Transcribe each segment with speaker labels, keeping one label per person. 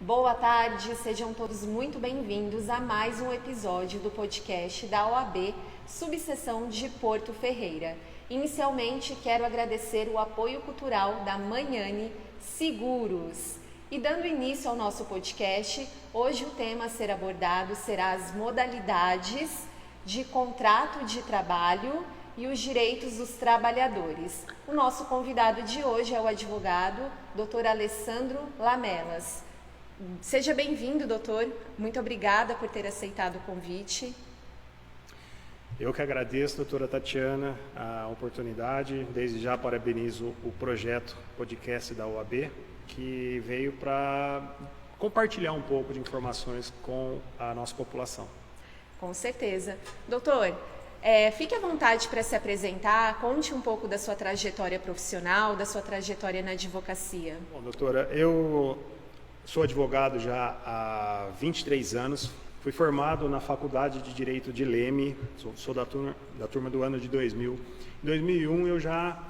Speaker 1: Boa tarde, sejam todos muito bem-vindos a mais um episódio do podcast da OAB, subseção de Porto Ferreira. Inicialmente, quero agradecer o apoio cultural da Manhane Seguros. E dando início ao nosso podcast, hoje o tema a ser abordado será as modalidades de contrato de trabalho e os direitos dos trabalhadores. O nosso convidado de hoje é o advogado Dr. Alessandro Lamelas. Seja bem-vindo, doutor. Muito obrigada por ter aceitado o convite.
Speaker 2: Eu que agradeço, doutora Tatiana, a oportunidade. Desde já parabenizo o projeto podcast da OAB, que veio para compartilhar um pouco de informações com a nossa população.
Speaker 1: Com certeza. Doutor, fique à vontade para se apresentar, conte um pouco da sua trajetória profissional, da sua trajetória na advocacia.
Speaker 2: Bom, doutora, eu sou advogado já há 23 anos. Fui formado na Faculdade de Direito de Leme, sou da turma do ano de 2000. Em 2001 eu já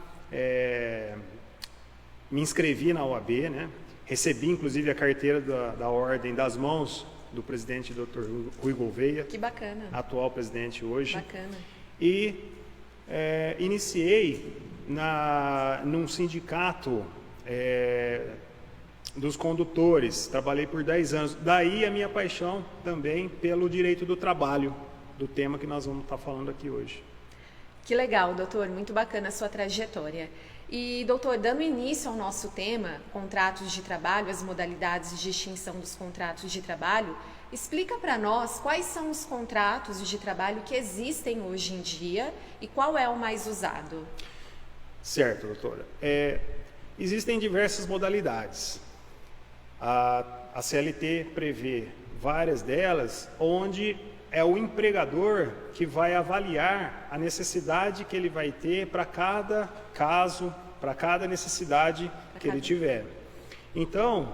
Speaker 2: me inscrevi na OAB, né? Recebi inclusive a carteira da Ordem das mãos do presidente Dr. Rui Gouveia.
Speaker 1: Que bacana.
Speaker 2: Atual presidente hoje.
Speaker 1: Bacana.
Speaker 2: E iniciei num sindicato dos condutores, trabalhei por 10 anos. Daí a minha paixão também pelo direito do trabalho, do tema que nós vamos estar falando aqui hoje.
Speaker 1: Que legal, doutor, muito bacana a sua trajetória. E, doutor, dando início ao nosso tema, contratos de trabalho, as modalidades de extinção dos contratos de trabalho, explica para nós quais são os contratos de trabalho que existem hoje em dia e qual é o mais usado.
Speaker 2: Certo, doutora. Existem diversas modalidades. A CLT prevê várias delas, onde é o empregador que vai avaliar a necessidade que ele vai ter para cada caso, para cada necessidade que ele tiver. Então,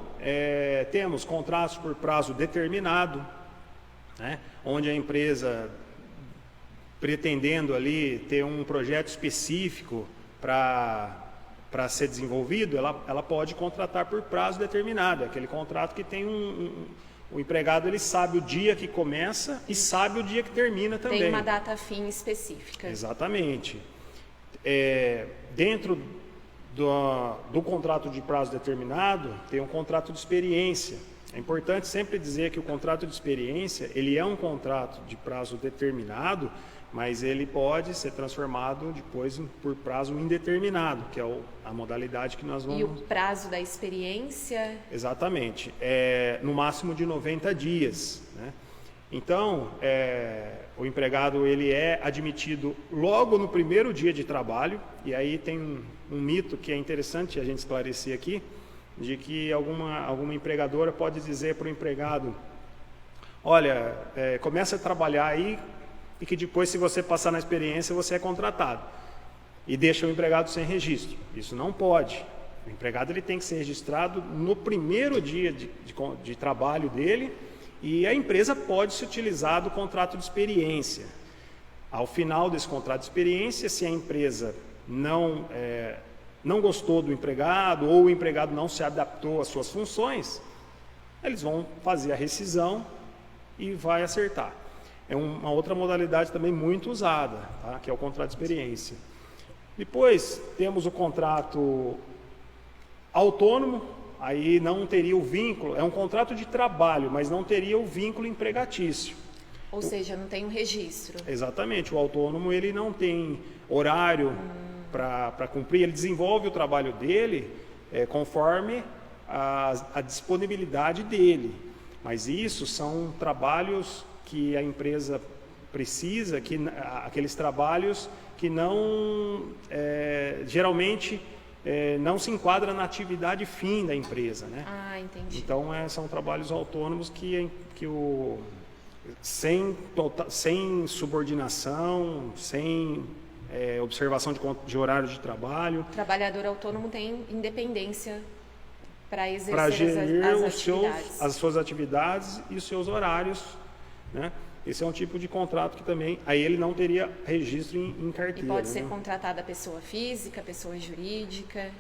Speaker 2: temos contratos por prazo determinado, né, onde a empresa, pretendendo ali ter um projeto específico para ser desenvolvido, ela pode contratar por prazo determinado. É aquele contrato que tem o empregado, ele sabe o dia que começa e sabe o dia que termina também.
Speaker 1: Tem uma data fim específica.
Speaker 2: Exatamente. Dentro do contrato de prazo determinado, tem um contrato de experiência. É importante sempre dizer que o contrato de experiência, ele é um contrato de prazo determinado, mas ele pode ser transformado depois por prazo indeterminado, que é a modalidade que nós vamos...
Speaker 1: E o prazo da experiência?
Speaker 2: Exatamente. No máximo de 90 dias. Né? Então, o empregado ele é admitido logo no primeiro dia de trabalho, e aí tem um mito que é interessante a gente esclarecer aqui, de que alguma empregadora pode dizer para o empregado: olha, começa a trabalhar aí, e que depois, se você passar na experiência, você é contratado. E deixa o empregado sem registro. Isso não pode. O empregado ele tem que ser registrado no primeiro dia de trabalho dele, e a empresa pode se utilizar do contrato de experiência. Ao final desse contrato de experiência, se a empresa não gostou do empregado, ou o empregado não se adaptou às suas funções, eles vão fazer a rescisão e vai acertar. É uma outra modalidade também muito usada, tá? Que é o contrato de experiência. Depois temos o contrato autônomo, aí não teria o vínculo, é um contrato de trabalho, mas não teria o vínculo empregatício.
Speaker 1: Ou seja, não tem um registro.
Speaker 2: Exatamente, o autônomo ele não tem horário para cumprir, ele desenvolve o trabalho dele conforme a disponibilidade dele. Mas isso são trabalhos que a empresa precisa, aqueles trabalhos que não, geralmente, não se enquadra na atividade fim da empresa, né?
Speaker 1: Ah, entendi.
Speaker 2: Então, são trabalhos autônomos sem subordinação, sem observação de horário de trabalho.
Speaker 1: O trabalhador autônomo tem independência para exercer
Speaker 2: para gerir
Speaker 1: as
Speaker 2: suas atividades e os seus horários, né? Esse é um tipo de contrato que também, aí ele não teria registro em carteira.
Speaker 1: E pode ser contratada pessoa física, pessoa jurídica?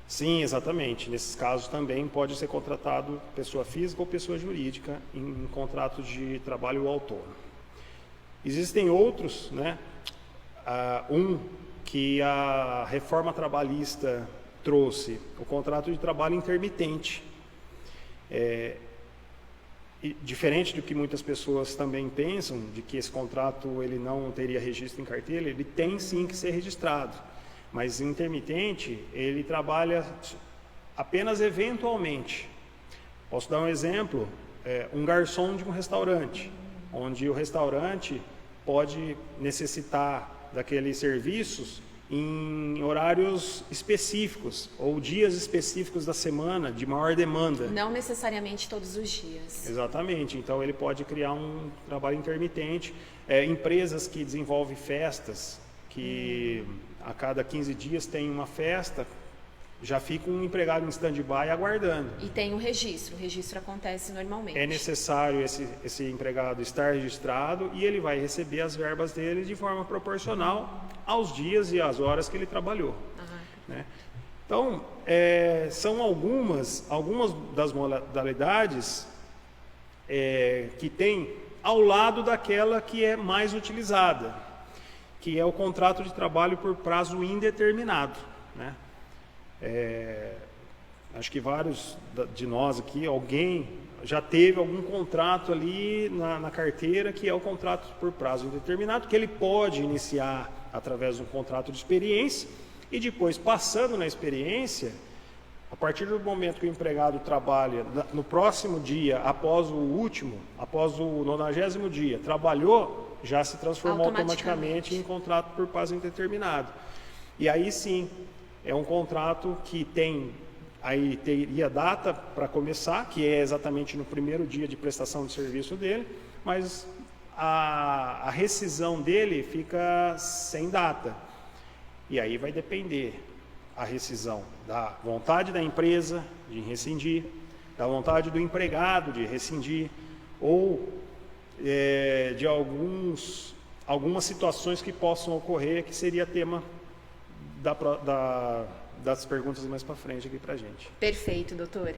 Speaker 2: Sim, exatamente. Nesses casos também pode ser contratado pessoa física ou pessoa jurídica em contrato de trabalho autônomo. Existem outros, né? Que a reforma trabalhista trouxe, o contrato de trabalho intermitente. Diferente do que muitas pessoas também pensam, de que esse contrato ele não teria registro em carteira, ele tem sim que ser registrado. Mas intermitente, ele trabalha apenas eventualmente. Posso dar um exemplo, um garçom de um restaurante, onde o restaurante pode necessitar daqueles serviços em horários específicos ou dias específicos da semana de maior demanda.
Speaker 1: Não necessariamente todos os dias.
Speaker 2: Exatamente, então ele pode criar um trabalho intermitente. Empresas que desenvolvem festas, que a cada 15 dias tem uma festa, já fica um empregado em stand-by aguardando.
Speaker 1: E tem o registro acontece normalmente. É
Speaker 2: necessário esse empregado estar registrado e ele vai receber as verbas dele de forma proporcional aos dias e às horas que ele trabalhou. Né? Então, são algumas das modalidades que tem ao lado daquela que é mais utilizada, que é o contrato de trabalho por prazo indeterminado, né? Acho que vários de nós aqui, alguém já teve algum contrato ali na carteira, que é o contrato por prazo indeterminado, que ele pode iniciar através de um contrato de experiência e depois, passando na experiência, a partir do momento que o empregado trabalha no próximo dia, após o 90º dia, trabalhou, já se transformou automaticamente em contrato por prazo indeterminado. E aí sim, é um contrato que teria data para começar, que é exatamente no primeiro dia de prestação de serviço dele, mas a rescisão dele fica sem data. E aí vai depender a rescisão da vontade da empresa de rescindir, da vontade do empregado de rescindir, ou de algumas situações que possam ocorrer, que seria tema das perguntas mais para frente aqui para a gente.
Speaker 1: Perfeito, doutor.